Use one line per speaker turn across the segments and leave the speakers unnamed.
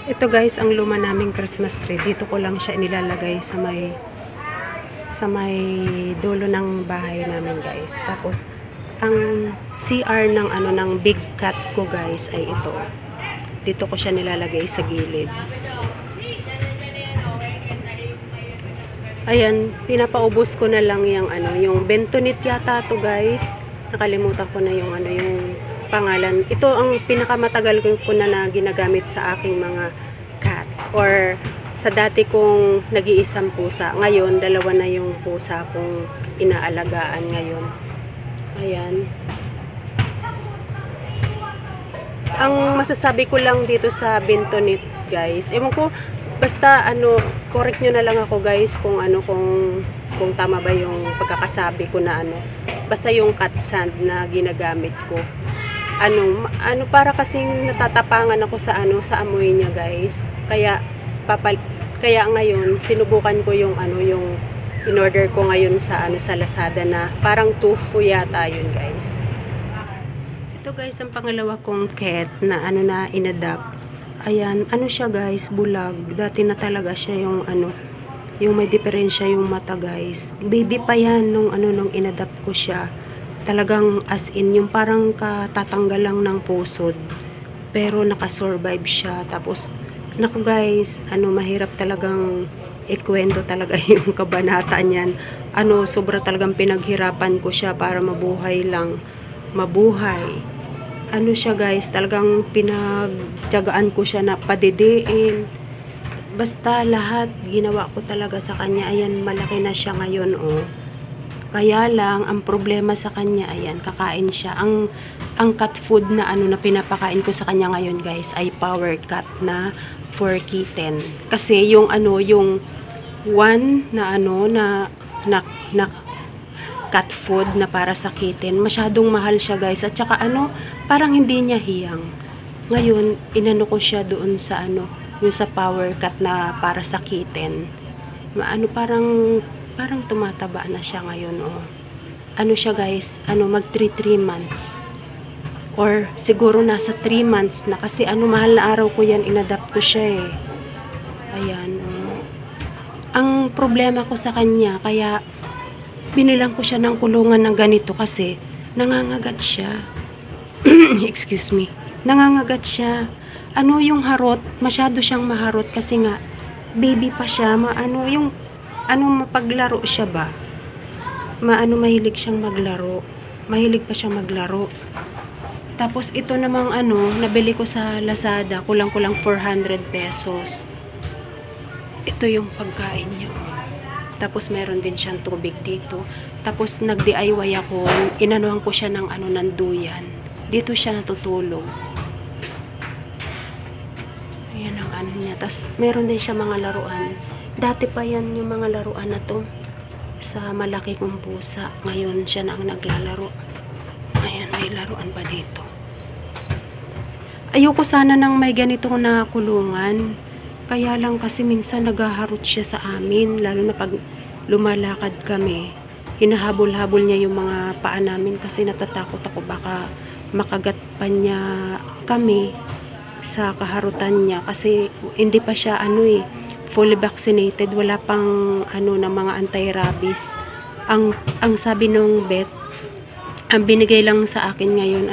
Ito guys, ang luma naming Christmas tree. Dito ko lang siya nilalagay sa may dulo ng bahay namin guys. Tapos ang CR ng ng big cat ko guys ay ito. Dito ko siya nilalagay sa gilid. Ayan, pinapaubos ko na lang yung bentonite yata to guys. Nakalimutan ko na yung yung pangalan. Ito ang pinakamatagal ko na ginagamit sa aking mga cat or sa dati kong nag-iisang pusa. Ngayon, dalawa na yung pusa kong inaalagaan ngayon. Ayan. Ang masasabi ko lang dito sa bentonite guys, ewan ko, basta correct nyo na lang ako guys kung kung tama ba yung pagkakasabi ko na basta yung cat sand na ginagamit ko. Para kasing natatapangan ako sa sa amoy niya guys. Kaya ngayon sinubukan ko yung yung in-order ko ngayon sa sa Lazada na parang tofu yata yun guys. Ito guys ang pangalawa kong cat na na inadapt. Ayan, siya guys, bulag. Dati na talaga siya yung yung may diferensya yung mata guys. Baby pa yan nung nung inadapt ko siya. Talagang as in yung parang katatanggal lang ng pusod. Pero nakasurvive siya. Tapos naku guys, mahirap talagang ikwento talaga yung kabanata niyan. Sobra talagang pinaghirapan ko siya para mabuhay lang. Mabuhay. Siya guys, talagang pinagtiyagaan ko siya na padidiin. Basta lahat ginawa ko talaga sa kanya. Ayan, malaki na siya ngayon oh. Kaya lang, ang problema sa kanya, ayan, kakain siya. Ang cat food na na pinapakain ko sa kanya ngayon guys ay power cat na for kitten. Kasi yung yung one na na cat food na para sa kitten, masyadong mahal siya guys. At saka parang hindi niya hiyang. Ngayon, inano ko siya doon sa yung sa power cat na para sa kitten. Parang tumataba na siya ngayon oh. Siya guys, mag 3 months. Or siguro nasa 3 months na kasi mahal na araw ko yan, inadapt ko siya eh. Ayan oh. Ang problema ko sa kanya, kaya binilang ko siya ng kulungan ng ganito kasi nangangagat siya. Excuse me. Nangangagat siya. Yung harot, masyado siyang maharot kasi nga baby pa siya, yung mapaglaro siya ba? Mahilig siyang maglaro. Mahilig pa siyang maglaro. Tapos ito namang nabili ko sa Lazada, kulang-kulang 400 pesos. Ito yung pagkain niya. Tapos meron din siyang tubig dito. Tapos nag-DIY ako, inanuhan ko siya ng ng duyan. Dito siya natutulog. Ayan ang niya. Tapos meron din siya mga laruan. Dati pa yan yung mga laruan na to sa malaki kong pusa. Ngayon siya na ang naglalaro. Ayan, may laruan pa dito. Ayoko sana nang may ganito na kulungan. Kaya lang kasi minsan naghaharot siya sa amin. Lalo na pag lumalakad kami. Hinahabol-habol niya yung mga paa namin kasi natatakot ako baka makagat pa niya kami sa kaharutan niya. Kasi hindi pa siya fully vaccinated, wala pang na mga anti-rabies. Ang sabi nung vet, ang binigay lang sa akin ngayon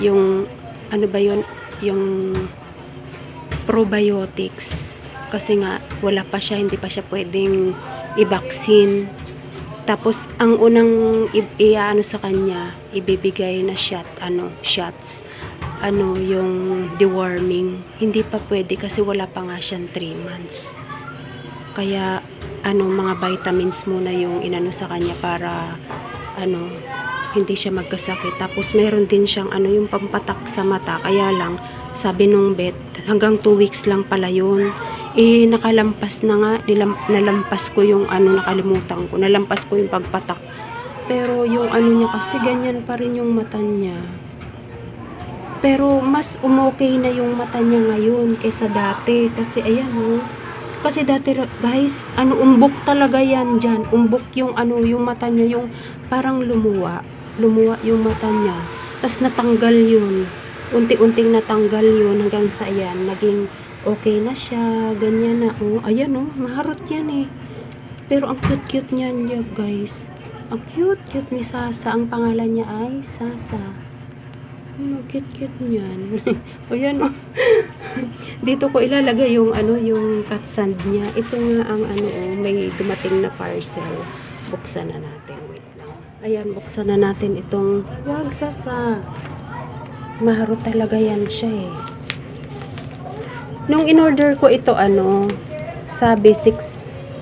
yung ba yun, yung probiotics. Kasi nga wala pa siya, hindi pa siya pwedeng i-vaccine. Tapos ang unang sa kanya, ibibigay na shots. Yung deworming, hindi pa pwede kasi wala pa nga siyang 3 months. Kaya mga vitamins muna yung sa kanya para hindi siya magkasakit. Tapos meron din siyang yung pampatak sa mata. Kaya lang sabi nung vet, hanggang 2 weeks lang pala yun. Nakalampas na nga, nalampas ko yung nakalimutan ko. Nalampas ko yung pagpatak. Pero yung niya kasi ganyan pa rin yung mata niya. Pero mas umokay na yung mata niya ngayon kaysa dati. Kasi ayan Kasi dati guys, umbok talaga yan dyan. Umbok yung yung mata niya, yung parang lumuwa. Lumuwa yung mata niya. Tas natanggal yun. Unti-unting natanggal yun hanggang sa ayan, naging okay na siya, ganyan na, oh. Ayan, oh, maharot yan, eh. Pero ang cute-cute niyan, guys. Ang cute-cute ni Sasa. Ang pangalan niya ay Sasa. Ang cute-cute niyan. Ayan, oh. Dito ko ilalagay yung, yung cat sand niya. Ito nga ang, may dumating na parcel. Buksan na natin. Wait lang. Ayan, buksan na natin itong, wag, Sasa. Maharot talaga yan siya, eh. Nung in-order ko ito, sabi 6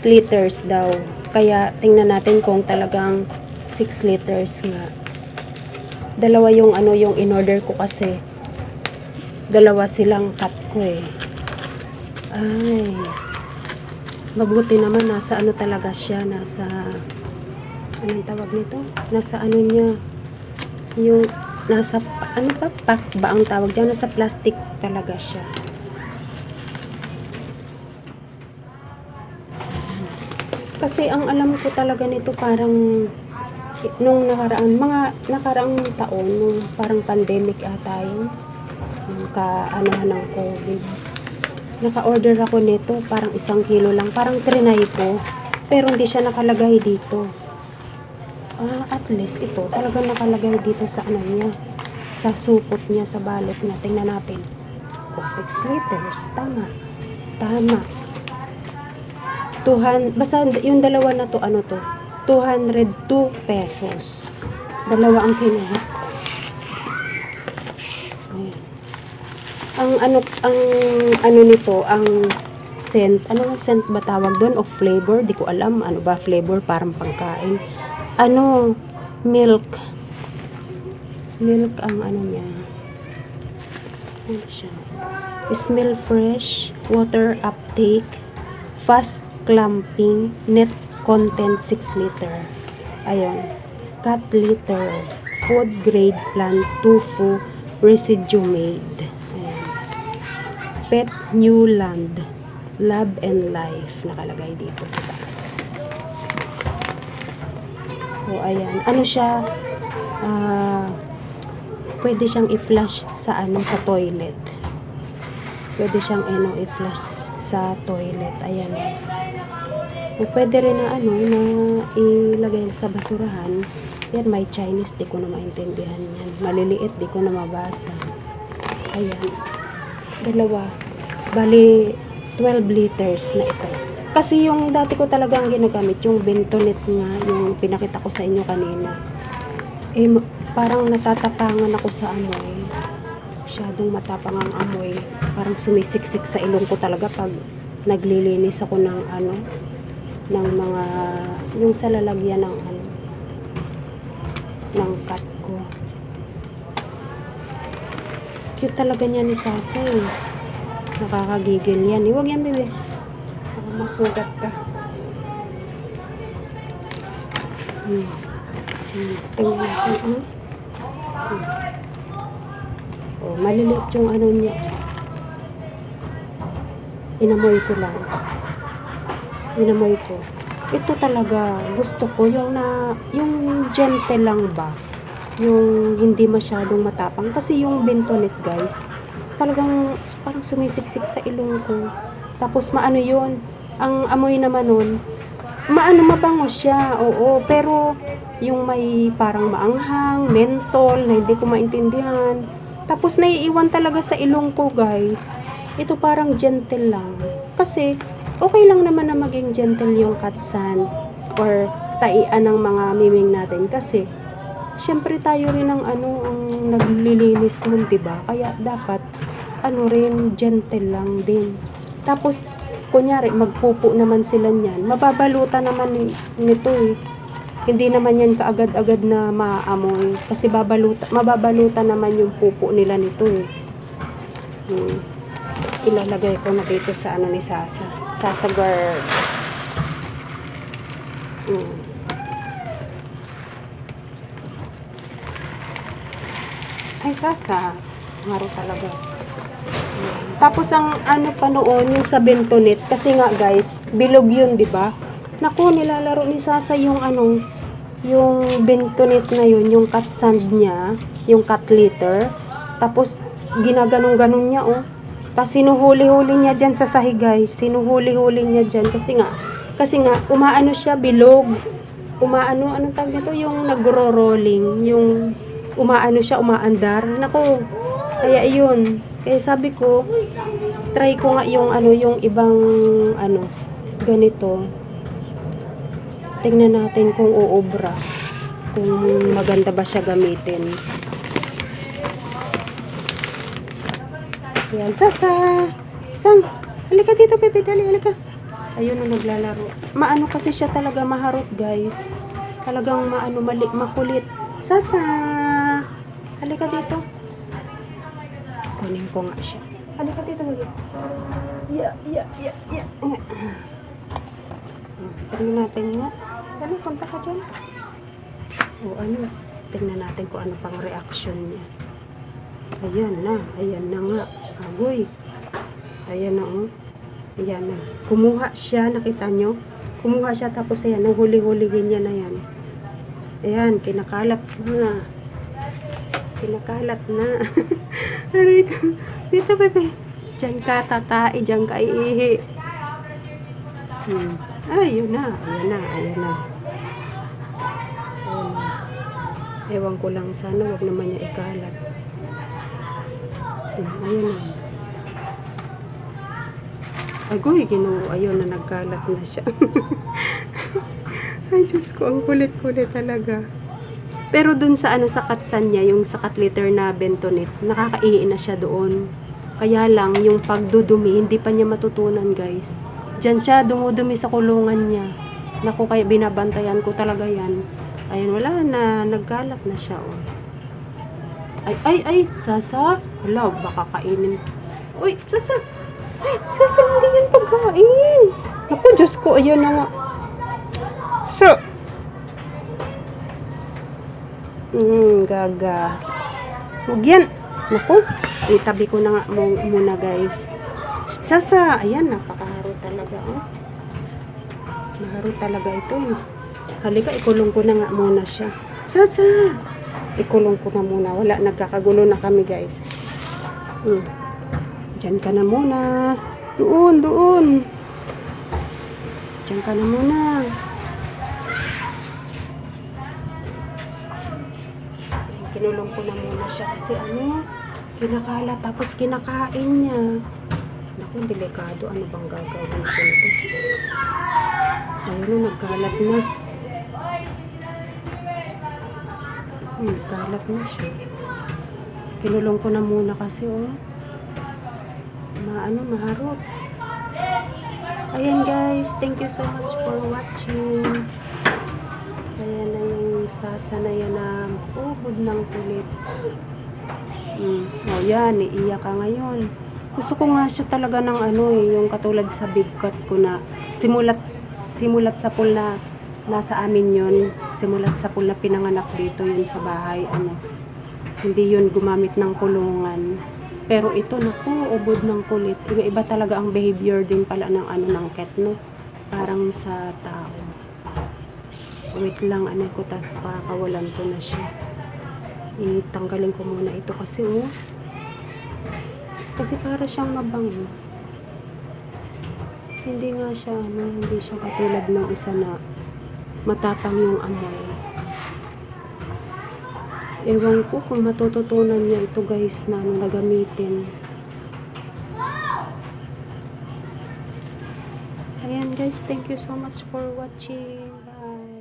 liters daw. Kaya tingnan natin kung talagang 6 liters nga. Dalawa yung yung in-order ko kasi. Dalawa silang cut ko, eh. Ay. Mabuti naman nasa talaga siya, nasa anong tawag nito? Nasa niya? Yung nasa pack ba ang tawag diyan? Nasa plastic talaga siya. Kasi ang alam ko talaga nito parang nung nakaraang taon, nung parang pandemic ata yun, yung ng COVID. Naka-order ako nito, parang 1 kilo lang, parang trinay ko, pero hindi siya nakalagay dito. At least ito, talagang nakalagay dito sa niya, sa supot niya, sa balot niya. Tingnan natin. 6 liters, tama. 200, basta yung dalawa na to, 202 pesos. Dalawa ang kinuha. Ayan. Ang nito, ang scent, scent ba tawag doon? Of flavor, di ko alam, ba flavor, parang pangkain. Milk ang niya. Ano siya? Smell fresh, water uptake, fast clumping, net content 6 liter. Ayun. Cat litter, food grade plant tofu, residue made. Ayan. Pet Newland, love and life. Nakalagay dito sa taas. So, ayan. Siya? Pwede siyang i-flush sa sa toilet. Pwede siyang i-flush sa toilet. Ayan. O pwede rin na na ilagay sa basurahan. Yan, may Chinese, di ko na maintindihan yan. Maliliit, di ko na mabasa. Ayan. Dalawa. Bali, 12 liters na ito. Kasi yung dati ko talagang ginagamit, yung Bentonit nga, yung pinakita ko sa inyo kanina. Parang natatapangan ako sa amoy. Masyadong matapang ang amoy. Parang sumisiksik sa ilong ko talaga pag naglilinis ako ng ng mga, yung sa lalagyan ng ng cat ko. Cute talaga niya ni Sasa, eh. Nakakagigil yan, eh. Huwag yan, bebe. Baka masugat ka. Tingnan natin, maliliit yung niya. Inamoy ko lang. Ito talaga gusto ko yung gentle lang ba, yung hindi masyadong matapang, kasi yung Bentonit, guys, talagang parang sumisiksik sa ilong ko. Tapos yun, ang amoy naman nun, mabango siya, oo, pero yung may parang maanghang, mentol na hindi ko maintindihan, tapos naiiwan talaga sa ilong ko, guys. Ito parang gentle lang, kasi okay lang naman na maging gentle yung cat sand or taian ng mga miming natin, kasi syempre tayo rin ang ang naglilinis nun, diba? Kaya dapat rin gentle lang din. Tapos kunyari magpupo naman sila niyan, mababalutan naman nito, eh. Hindi naman yan kaagad-agad na maamoy, kasi mababalutan naman yung pupo nila nito, eh. Ilalagay ko na dito sa ni Sasa. Sasa girl. Ay, Sasa. Ngaro talaga. Tapos ang pa noon, yung sa Bentonit, kasi nga, guys, bilog yun, di ba? Naku, nilalaro ni Sasa yung yung Bentonit na yun, yung cat sand niya, yung cat litter. Tapos ginaganong-ganon niya, oh. Tapos sinuhuli-huli niya dyan sa sahig guys. Sinuhuli-huli niya dyan. Kasi nga, umaano siya, bilog. Umaano, anong tawag nito? Yung nagro-rolling. Yung umaano siya, umaandar. Nako, kaya yun. Kaya sabi ko, try ko nga yung ano, yung ibang ano, ganito. Tingnan natin kung uubra. Kung maganda ba siya gamitin. Ayan, Sasa. San? Halika dito, Pepe. Dali, halika. Ayun na naglalaro. Maano kasi siya talaga maharot, guys. Talagang maano, makulit. Sasa. Halika dito. Kunin ko nga siya. Halika dito, Pepe. Yeah. Tingnan natin nga. Dali, punta ka dyan. O ano, tingnan natin kung ano pang reaction niya. Ayan na nga. Agoy. Ayan na, oh. Ayan na. Kumuha siya, nakita nyo? Kumuha siya, tapos ayan, nang huli-huligin niya na yan. Ayan, kinakalat na. Kinakalat na. Aray ko. Dito, Pepe. Diyan ka, tatai. Diyan ka, iihi. Ayun na. Ayan na. Ewan ko lang, sana wag naman niya ikalat. Ayan na. Agoy, ayun na, nagkalat na siya. Ay, Diyos ko, ang kulit-kulit talaga. Pero dun sa ano, sa katsan niya, yung sa cat litter na bentonit, nakakaihi na siya doon. Kaya lang, yung pagdudumi, hindi pa niya matutunan, guys. Diyan siya, dumudumi sa kulungan niya. Naku, kaya binabantayan ko talaga yan. Ayun, wala na, nagkalat na siya, oh. Ay, Sasa. Hala, baka kainin. Uy, Sasa. Ay, Sasa, hindi yan pagkain. Naku, Diyos ko, ayun na nga. So. Gaga. Huwag yan. Naku, itabi ko na nga muna, guys. Sasa, ayan, napakaharo talaga, oh. Maharo talaga ito, eh. Halika, ikulong ko na nga muna siya. Sasa! Ikulong ko na muna. Wala, nagkakagulo na kami, guys. Diyan ka na muna. Doon. Diyan ka na muna. Kinulong ko na muna siya kasi ano, kinakalat tapos kinakain niya. Naku, delikado. Ano bang gagawin ko nito? Ayun, nagkalat na. Kalat na siya. Kinulong ko na muna kasi, oh. Maharot. Ayan, guys. Thank you so much for watching. Ayan na yung Sasa na yan na ubod ng kulit. O, yan. Iiyak ka ngayon. Gusto ko nga siya talaga ng ano, yung katulad sa big cut ko na simulat sa pool na nasa amin yun, simulat sa pool na pinanganak dito yun sa bahay, ano, hindi yun gumamit ng kulungan. Pero ito, naku, ubod ng kulit. Iba talaga ang behavior din pala ng ano, ng cat, no? Parang sa tao. Wait lang, ano ko, tas pakakawalan ko na siya. Itanggalin ko muna ito kasi, oh. Kasi para siyang mabango. Hindi nga siya, ano, hindi siya katulad ng isa na matapang yung amoy. Ewan ko kung matututunan niya ito, guys, na ano, nagamitin. Ayan, guys, thank you so much for watching. Bye.